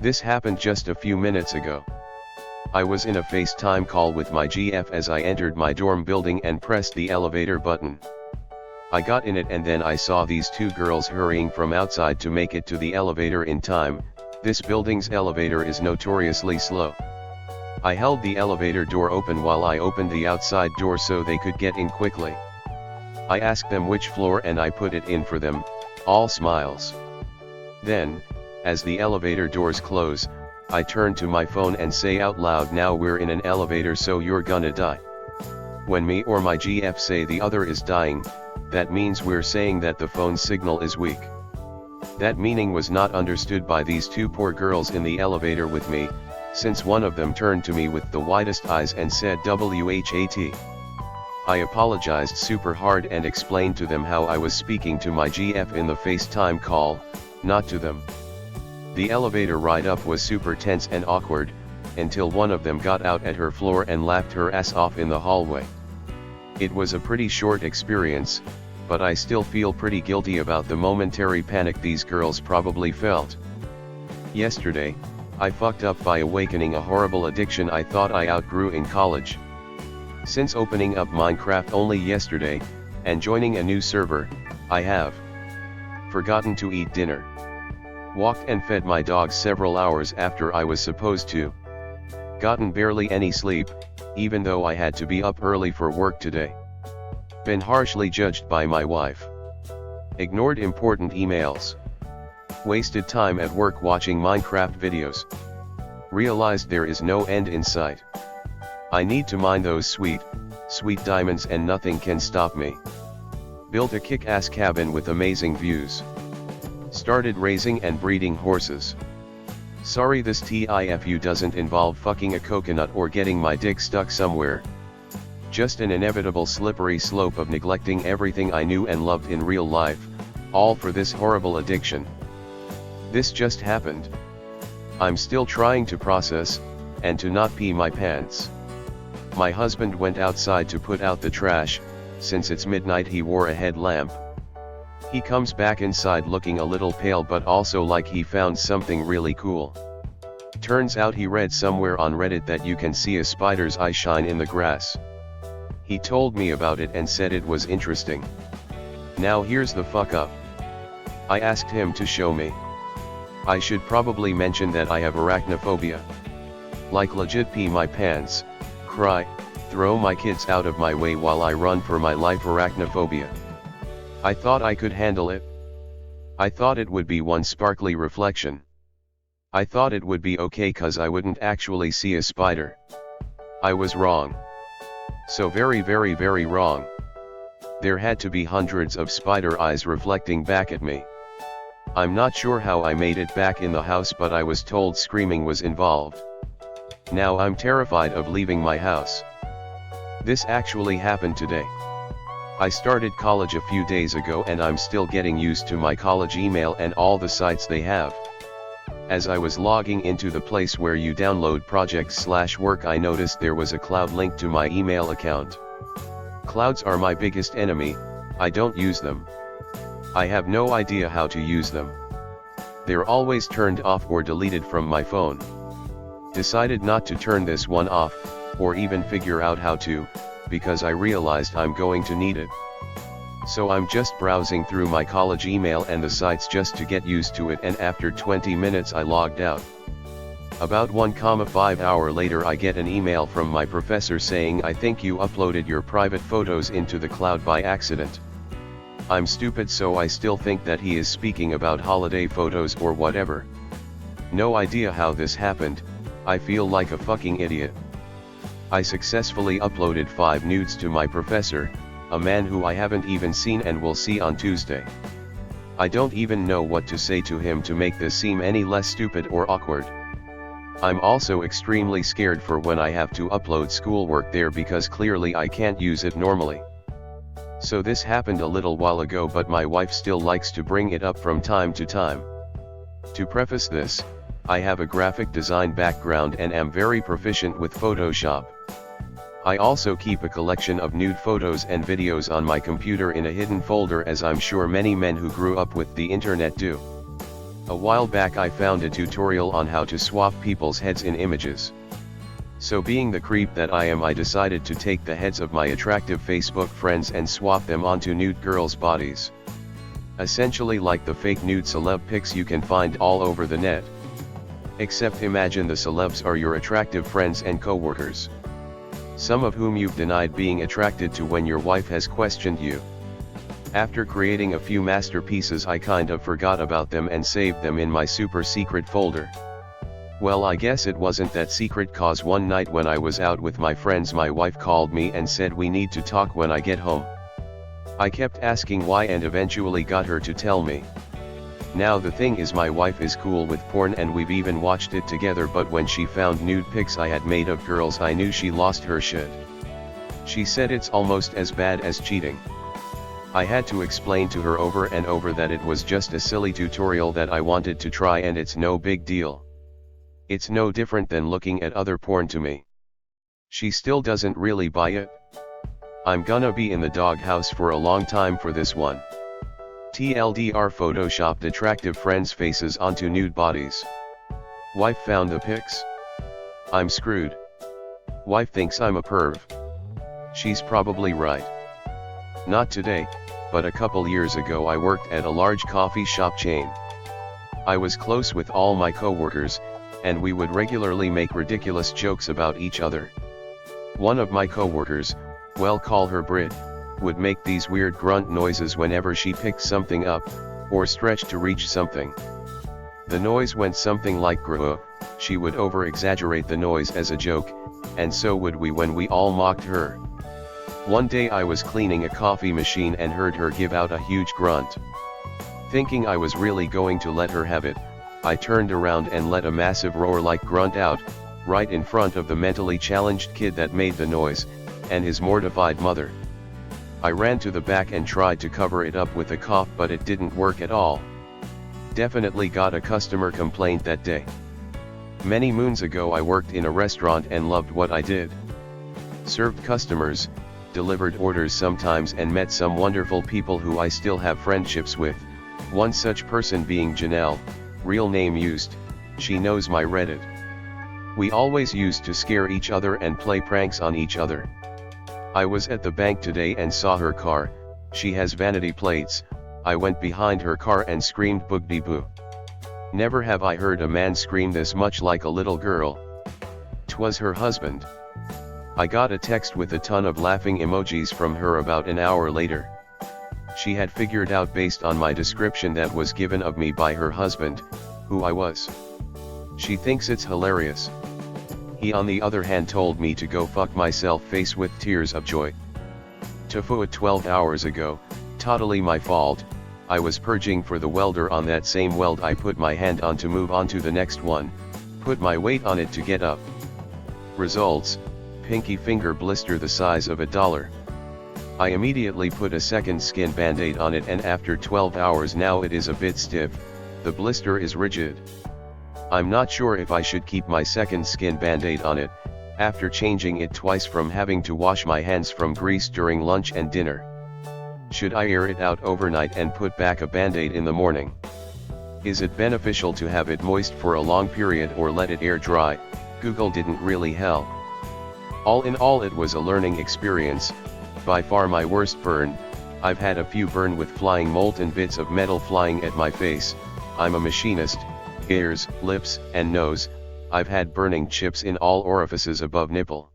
This happened just a few minutes ago. I was in a FaceTime call with my GF as I entered my dorm building and pressed the elevator button. I got in it and then I saw these two girls hurrying from outside to make it to the elevator in time. This building's elevator is notoriously slow. I held the elevator door open while I opened the outside door so they could get in quickly. I asked them which floor and I put it in for them, all smiles. Then, as the elevator doors close, I turn to my phone and say out loud, "Now we're in an elevator so you're gonna die." When me or my GF say the other is dying, that means we're saying that the phone signal is weak. That meaning was not understood by these two poor girls in the elevator with me, since one of them turned to me with the widest eyes and said "WHAT." I apologized super hard and explained to them how I was speaking to my GF in the FaceTime call, not to them. The elevator ride up was super tense and awkward, until one of them got out at her floor and laughed her ass off in the hallway. It was a pretty short experience, but I still feel pretty guilty about the momentary panic these girls probably felt. Yesterday, I fucked up by awakening a horrible addiction I thought I outgrew in college. Since opening up Minecraft only yesterday, and joining a new server, I have forgotten to eat dinner. Walked and fed my dogs several hours after I was supposed to. Gotten barely any sleep, even though I had to be up early for work today. Been harshly judged by my wife. Ignored important emails. Wasted time at work watching Minecraft videos. Realized there is no end in sight. I need to mine those sweet diamonds and nothing can stop me. Built a kick-ass cabin with amazing views. Started raising and breeding horses. Sorry, this TIFU doesn't involve fucking a coconut or getting my dick stuck somewhere. Just an inevitable slippery slope of neglecting everything I knew and loved in real life, all for this horrible addiction. This just happened. I'm still trying to process, and to not pee my pants. My husband went outside to put out the trash. Since it's midnight he wore a headlamp. He comes back inside looking a little pale but also like he found something really cool. Turns out he read somewhere on Reddit that you can see a spider's eye shine in the grass. He told me about it and said it was interesting. Now here's the fuck up. I asked him to show me. I should probably mention that I have arachnophobia. Like legit pee my pants, cry, throw my kids out of my way while I run for my life arachnophobia. I thought I could handle it. I thought it would be one sparkly reflection. I thought it would be okay cause I wouldn't actually see a spider. I was wrong. So very wrong. There had to be hundreds of spider eyes reflecting back at me. I'm not sure how I made it back in the house but I was told screaming was involved. Now I'm terrified of leaving my house. This actually happened today. I started college a few days ago and I'm still getting used to my college email and all the sites they have. As I was logging into the place where you download projects/work I noticed there was a cloud link to my email account. Clouds are my biggest enemy, I don't use them. I have no idea how to use them. They're always turned off or deleted from my phone. Decided not to turn this one off, or even figure out how to, because I realized I'm going to need it. So I'm just browsing through my college email and the sites just to get used to it, and after 20 minutes I logged out. About 1,5 hours later I get an email from my professor saying I think you uploaded your private photos into the cloud by accident. I'm stupid so I still think that he is speaking about holiday photos or whatever. No idea how this happened, I feel like a fucking idiot. I successfully uploaded 5 nudes to my professor, a man who I haven't even seen and will see on Tuesday. I don't even know what to say to him to make this seem any less stupid or awkward. I'm also extremely scared for when I have to upload schoolwork there because clearly I can't use it normally. So this happened a little while ago but my wife still likes to bring it up from time to time. To preface this, I have a graphic design background and am very proficient with Photoshop. I also keep a collection of nude photos and videos on my computer in a hidden folder, as I'm sure many men who grew up with the internet do. A while back I found a tutorial on how to swap people's heads in images. So being the creep that I am, I decided to take the heads of my attractive Facebook friends and swap them onto nude girls' bodies. Essentially like the fake nude celeb pics you can find all over the net. Except imagine the celebs are your attractive friends and co-workers. Some of whom you've denied being attracted to when your wife has questioned you. After creating a few masterpieces, I kind of forgot about them and saved them in my super secret folder. Well, I guess it wasn't that secret, cause one night when I was out with my friends, my wife called me and said we need to talk when I get home. I kept asking why and eventually got her to tell me. Now the thing is, my wife is cool with porn and we've even watched it together, but when she found nude pics I had made of girls, I knew she lost her shit. She said it's almost as bad as cheating. I had to explain to her over and over that it was just a silly tutorial that I wanted to try and it's no big deal. It's no different than looking at other porn to me. She still doesn't really buy it. I'm gonna be in the doghouse for a long time for this one. TLDR: photoshopped attractive friends' faces onto nude bodies. Wife found the pics? I'm screwed. Wife thinks I'm a perv. She's probably right. Not today, but a couple years ago I worked at a large coffee shop chain. I was close with all my coworkers, and we would regularly make ridiculous jokes about each other. One of my coworkers, we'll call her Brit, would make these weird grunt noises whenever she picked something up, or stretched to reach something. The noise went something like gruh. She would over-exaggerate the noise as a joke, and so would we when we all mocked her. One day I was cleaning a coffee machine and heard her give out a huge grunt. Thinking I was really going to let her have it, I turned around and let a massive roar-like grunt out, right in front of the mentally challenged kid that made the noise, and his mortified mother. I ran to the back and tried to cover it up with a cough, but it didn't work at all. Definitely got a customer complaint that day. Many moons ago I worked in a restaurant and loved what I did. Served customers, delivered orders sometimes, and met some wonderful people who I still have friendships with, one such person being Janelle, real name used, she knows my Reddit. We always used to scare each other and play pranks on each other. I was at the bank today and saw her car, she has vanity plates. I went behind her car and screamed boogdy boo. Never have I heard a man scream this much like a little girl. 'Twas her husband. I got a text with a ton of laughing emojis from her about an hour later. She had figured out based on my description that was given of me by her husband, who I was. She thinks it's hilarious. He on the other hand told me to go fuck myself face with tears of joy. Tofu at 12 hours ago, totally my fault. I was purging for the welder on that same weld I put my hand on to move on to the next one, put my weight on it to get up. Results, pinky finger blister the size of $1. I immediately put a second skin band-aid on it, and after 12 hours now it is a bit stiff, the blister is rigid. I'm not sure if I should keep my second skin band-aid on it, after changing it twice from having to wash my hands from grease during lunch and dinner. Should I air it out overnight and put back a band-aid in the morning? Is it beneficial to have it moist for a long period or let it air dry? Google didn't really help. All in all, it was a learning experience. By far my worst burn. I've had a few burn with flying molten bits of metal flying at my face. I'm a machinist. Ears, lips, and nose. I've had burning chips in all orifices above nipple.